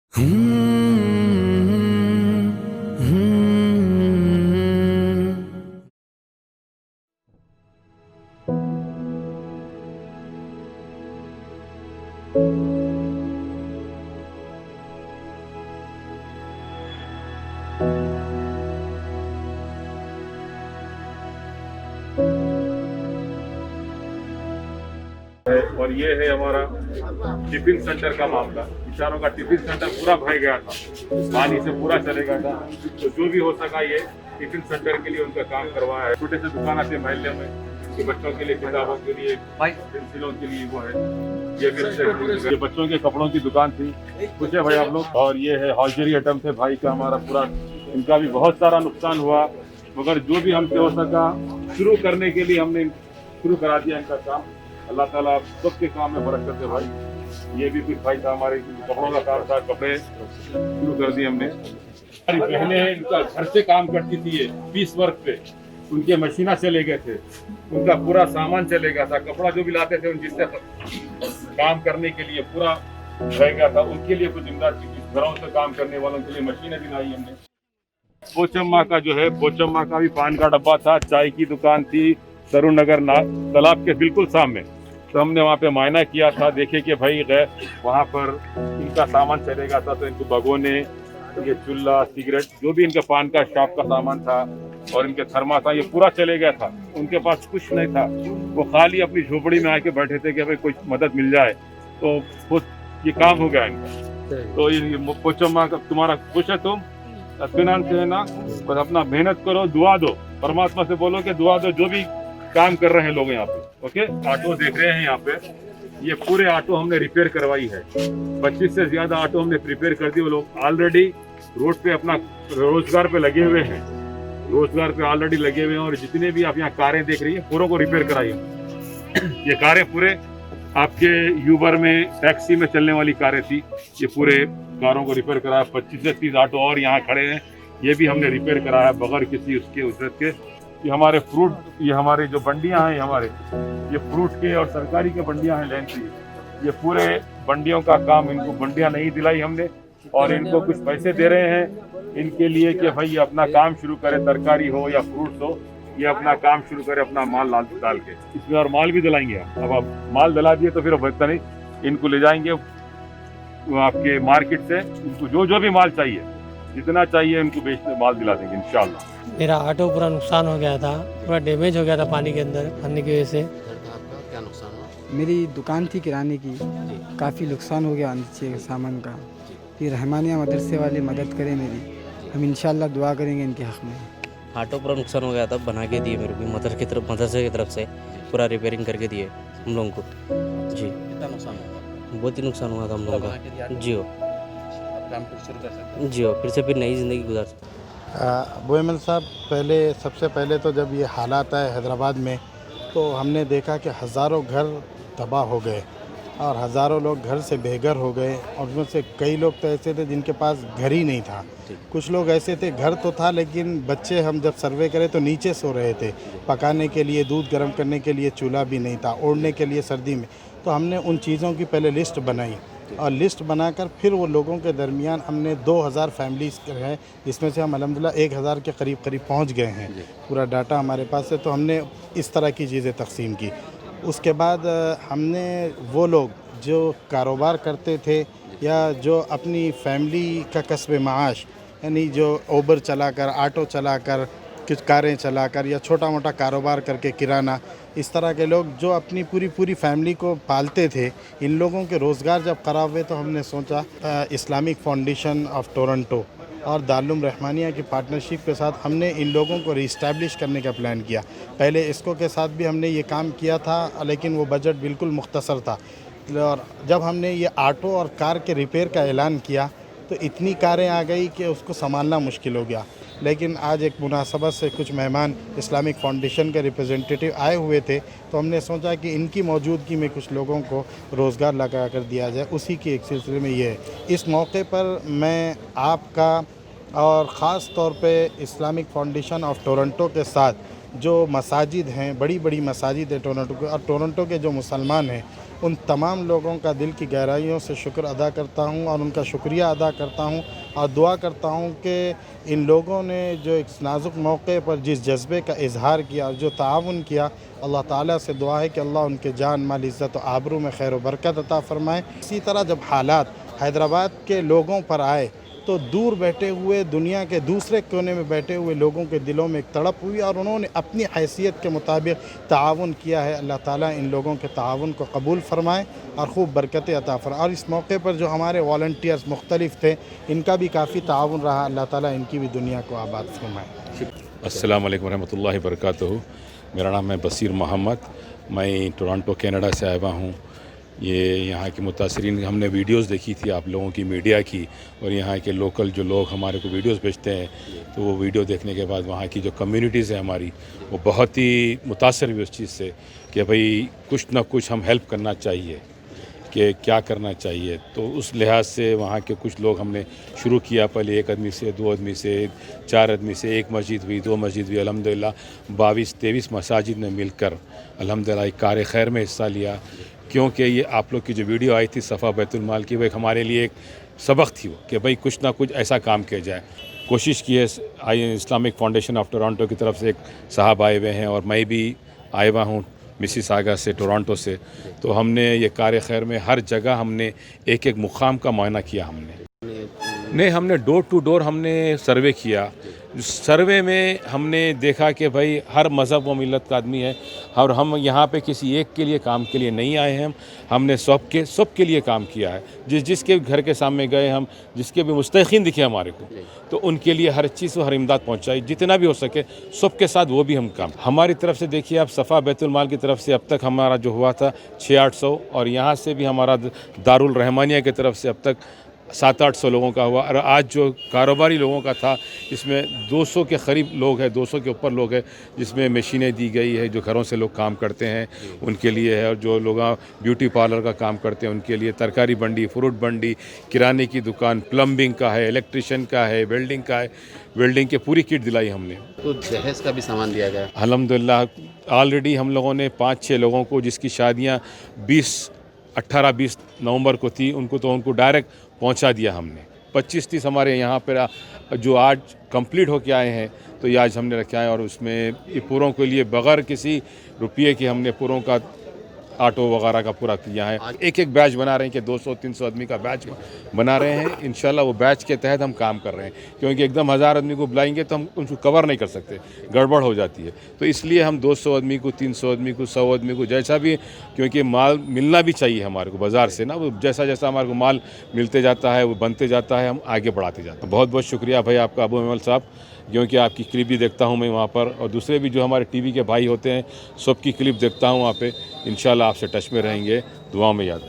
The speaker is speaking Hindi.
और ये है हमारा टिफिन सेंटर का मामला। किसानों का टिफिन सेंटर पूरा भर गया था, पानी से पूरा चले गया था। तो जो भी हो सका ये टिफिन सेंटर के लिए उनका काम करवाया है। छोटे से दुकान आते महल्ले में, कि बच्चों के लिए किताबों के लिए, पेंसिलों के लिए वो है। ये बच्चों के कपड़ों की दुकान थी। पूछे भाई आप लोग। और ये है हॉजरी आइटम थे भाई का हमारा पूरा। इनका भी बहुत सारा नुकसान हुआ, मगर जो भी हमसे हो सका शुरू करने के लिए हमने शुरू करा दिया इनका काम। अल्लाह ताला सबके काम में बरकत दे भाई। ये भी कुछ भाई था हमारे कपड़ों का काम था, कपड़े शुरू कर दिए हमने। हमारी बहनें इनका घर से काम करती थी, ये 20 वर्क पे उनके मशीना चले गए थे, उनका पूरा सामान चले गया था। कपड़ा जो भी लाते थे जिससे काम करने के लिए पूरा रह गया था, उनके लिए कुछ इमदाद की। घरों से काम करने वालों के लिए मशीनें भी लाई हमने। पोचम्मा का जो है, पोचम्मा का भी पान का डब्बा था, चाय की दुकान थी तरुण नगर तालाब के बिल्कुल सामने। तो हमने वहाँ पे मायना किया था, देखे कि भाई वहाँ पर इनका सामान चलेगा था। तो इनको भगोने, ये चूल्हा, सिगरेट, जो भी इनका पान का शॉप का सामान था और इनके थर्मा था, ये पूरा चले गया था। उनके पास कुछ नहीं था, वो खाली अपनी झोपड़ी में आके बैठे थे कि भाई कुछ मदद मिल जाए। तो खुद ये काम हो गया इनका। तो ये पोचम्मा का तुम्हारा खुश है, तुम इत्मीनान से है ना, बस अपना मेहनत करो, दुआ दो, परमात्मा से बोलो कि दुआ दो। जो भी काम कर रहे हैं लोग यहाँ पे, ओके। ऑटो देख रहे हैं यहाँ पे, ये पूरे ऑटो हमने रिपेयर करवाई है। 25 से ज्यादा ऑटो हमने रिपेयर कर दी। वो लोग ऑलरेडी रोड पे अपना रोजगार पे लगे हुए हैं, रोजगार पे ऑलरेडी लगे हुए हैं। और जितने भी आप यहाँ कारें देख रही है, पूरों को रिपेयर कराई है। ये कारें पूरे आपके यूबर में, टैक्सी में चलने वाली कारें थी, ये पूरे कारों को रिपेयर कराया। 25 से 30 ऑटो और यहाँ खड़े हैं, ये भी हमने रिपेयर कराया बगैर किसी उसके उजरत के। ये हमारे फ्रूट, ये हमारे जो बंडियां हैं हमारे, ये फ्रूट के और सरकारी के बंडियां हैं लैंड की, ये पूरे बंडियों का काम, इनको बंडियां नहीं दिलाई हमने और इनको कुछ पैसे दे रहे हैं इनके लिए कि भाई ये अपना काम शुरू करे, तरकारी हो या फ्रूट्स हो, ये अपना काम शुरू करे अपना माल डाल के। इसमें और माल भी दिलाएंगे हम। अब आप माल दिला दिए तो फिर बेहतर नहीं, इनको ले जाएंगे आपके मार्केट से, इनको जो भी माल चाहिए, जितना चाहिए इनको बेचने माल दिला देंगे इंशाल्लाह। मेरा ऑटो पूरा नुकसान हो गया था, पूरा डैमेज हो गया था पानी के अंदर आने की वजह से। आपका क्या नुकसान हुआ? मेरी दुकान थी किराने की, काफ़ी नुकसान हो गया नीचे सामान का। फिर रहमानिया मदरसे वाले मदद करें मेरी, हम इंशाल्लाह दुआ करेंगे इनके हक़ में। ऑटो पूरा नुकसान हो गया था, बना के दिए मेरे को मदरसे की तरफ से, पूरा रिपेयरिंग करके दिए हम लोगों को। जी, कितना नुकसान हुआ? बहुत ही नुकसान हुआ था हम लोगों का। जी हो, काम फिर शुरू कर सकते हैं। जी हो, फिर से फिर नई ज़िंदगी गुजार सकते। बोएमल साहब, सबसे पहले तो जब ये हालात आए हैदराबाद में, तो हमने देखा कि हज़ारों घर तबाह हो गए और हज़ारों लोग घर से बेघर हो गए। और उसमें से कई लोग तो ऐसे थे जिनके पास घर ही नहीं था। कुछ लोग ऐसे थे घर तो था लेकिन बच्चे, हम जब सर्वे करें तो नीचे सो रहे थे, पकाने के लिए, दूध गर्म करने के लिए चूल्हा भी नहीं था, ओढ़ने के लिए सर्दी में। तो हमने उन चीज़ों की पहले लिस्ट बनाई और लिस्ट बनाकर फिर वो लोगों के दरमियान हमने 2000 फैमिलीज़ हैं, जिसमें से हम अल्हम्दुलिल्लाह 1000 के करीब पहुंच गए हैं। पूरा डाटा हमारे पास है। तो हमने इस तरह की चीज़ें तकसीम की। उसके बाद हमने वो लोग जो कारोबार करते थे या जो अपनी फैमिली का कसब माश, यानी जो ओबर चलाकर, ऑटो चलाकर, कुछ कारें चलाकर या छोटा मोटा कारोबार करके किराना, इस तरह के लोग जो अपनी पूरी फैमिली को पालते थे, इन लोगों के रोज़गार जब ख़राब हुए तो हमने सोचा इस्लामिक फाउंडेशन ऑफ टोरंटो और दारुल रहमानिया की पार्टनरशिप के साथ हमने इन लोगों को रीस्टैब्लिश करने का प्लान किया। पहले इसको के साथ भी हमने ये काम किया था लेकिन वो बजट बिल्कुल मुख्तसर था। और जब हमने ये ऑटो और कार के रिपेयर का ऐलान किया तो इतनी कारें आ गई कि उसको संभालना मुश्किल हो गया। लेकिन आज एक मुनासबत से कुछ मेहमान इस्लामिक फाउंडेशन के रिप्रेजेंटेटिव आए हुए थे, तो हमने सोचा कि इनकी मौजूदगी में कुछ लोगों को रोज़गार लगा कर दिया जाए। उसी के एक सिलसिले में ये है। इस मौके पर मैं आपका और ख़ास तौर पे इस्लामिक फाउंडेशन ऑफ टोरंटो के साथ जो मसाजिद हैं, बड़ी बड़ी मसाजिद है टोरंटो के, और टोरंटो के जो मुसलमान हैं उन तमाम लोगों का दिल की गहराइयों से शुक्र अदा करता हूँ और उनका शुक्रिया अदा करता हूँ और दुआ करता हूँ कि इन लोगों ने जो एक नाजुक मौके पर जिस जज्बे का इजहार किया और जो ताउन किया, अल्लाह ताला से दुआ है कि अल्लाह उनके जान माल इज़्ज़त और आबरू में खैर व बरकत अता फ़रमाए। इसी तरह जब हालात हैदराबाद के लोगों पर आए तो दूर बैठे हुए दुनिया के दूसरे कोने में बैठे हुए लोगों के दिलों में एक तड़प हुई और उन्होंने अपनी हैसियत के मुताबिक ताउन किया है। अल्लाह ताला इन लोगों के ताउन को कबूल फ़रमाए और ख़ूब बरकतें अता फ़रमाए। और इस मौके पर जो हमारे वॉलंटियर्स मुख्तलिफ थे, इनका भी काफ़ी ताउन रहा। अल्लाह ताला इनकी भी दुनिया को आबाद फरमाए। अस्सलाम वालेकुम रहमतुल्लाहि वबरकातुहू। मेरा नाम है बसीर मोहम्मद, मैं टोरंटो कनाडा से आया हूँ। ये यहाँ के मुतासरीन, हमने वीडियोस देखी थी आप लोगों की, मीडिया की, और यहाँ के लोकल जो लोग हमारे को वीडियोस भेजते हैं, तो वो वीडियो देखने के बाद वहाँ की जो कम्युनिटीज़ है हमारी, वो बहुत ही मुतासर हुई उस चीज़ से कि भाई कुछ ना कुछ हम हेल्प करना चाहिए, कि क्या करना चाहिए। तो उस लिहाज से वहाँ के कुछ लोग हमने शुरू किया, पहले 1 आदमी से, 2 आदमी से, 4 आदमी से, 1 मस्जिद हुई, 2 मस्जिद हुई। अल्हम्दुलिल्लाह 22-23 मसाजिद ने मिलकर अल्हम्दुलिल्लाह एक कार खैर में हिस्सा लिया, क्योंकि ये आप लोग की जो वीडियो आई थी सफ़ा बैतुल माल की, वो एक हमारे लिए एक सबक थी, वो कि भाई कुछ ना कुछ ऐसा काम किया जाए। कोशिश की है इस्लामिक फाउंडेशन ऑफ टोरंटो की तरफ से, एक साहब आए हुए हैं और मैं भी आया हुआ हूँ मिसिसागा से, टोरंटो से। तो हमने ये कार खैर में हर जगह हमने एक एक मुकाम का मुआयना किया। हमने डोर टू डोर हमने सर्वे किया। सर्वे में हमने देखा कि भाई हर मज़हब व मिलत का आदमी है और हम यहाँ पे किसी एक के लिए काम के लिए नहीं आए हैं। हमने सबके लिए काम किया है। जिसके घर के सामने गए, हम जिसके भी मुस्तहिक़ीन दिखे हमारे को, तो उनके लिए हर चीज़ हर इमदाद पहुँचाई, जितना भी हो सके सबके साथ वो भी हम काम। हमारी तरफ से देखिए आप, सफ़ा बैतुल माल की तरफ से अब तक हमारा जो हुआ था 600-800, और यहाँ से भी हमारा दारुल रहमानिया की तरफ से अब तक 700-800 लोगों का हुआ। और आज जो कारोबारी लोगों का था, इसमें 200 के करीब लोग हैं, 200 के ऊपर लोग हैं, जिसमें मशीनें दी गई है, जो घरों से लोग काम करते हैं उनके लिए है, और जो लोग ब्यूटी पार्लर का काम करते हैं उनके लिए, तरकारी मंडी, फ्रूट मंडी, किराने की दुकान, प्लम्बिंग का है, इलेक्ट्रिशियन का है, वेल्डिंग का है, वेल्डिंग की पूरी किट दिलाई हमने। तो दहेज का भी सामान दिया गया। अल्हम्दुलिल्लाह ऑलरेडी हम लोगों ने 5-6 लोगों को, जिसकी शादियाँ 18-20 नवंबर को थी, उनको डायरेक्ट पहुंचा दिया हमने। 25-30 हमारे यहाँ पर जो आज कंप्लीट होके आए हैं, तो ये आज हमने रखे हैं, और उसमें ये पूरों के लिए बग़ैर किसी रुपये के हमने पूरों का ऑटो वगैरह का पूरा किया है। एक एक बैच बना रहे हैं कि 200-300 आदमी का बैच बना रहे हैं। इंशाल्लाह वो बैच के तहत हम काम कर रहे हैं, क्योंकि एकदम 1000 आदमी को बुलाएंगे तो हम उनको कवर नहीं कर सकते, गड़बड़ हो जाती है। तो इसलिए हम 200 आदमी को, 300 आदमी को, 100 आदमी को, जैसा भी, क्योंकि माल मिलना भी चाहिए हमारे को बाज़ार से ना, वो जैसा जैसा हमारे को माल मिलते जाता है, वो बनते जाता है, हम आगे बढ़ाते जाते हैं। बहुत बहुत शुक्रिया भाई आपका अबू मेमल साहब, क्योंकि आपकी क्लिप भी देखता हूँ मैं वहाँ पर, और दूसरे भी जो हमारे टीवी के भाई होते हैं सबकी क्लिप देखता हूँ वहाँ पे। इंशाल्लाह आपसे टच में रहेंगे, दुआओं में याद।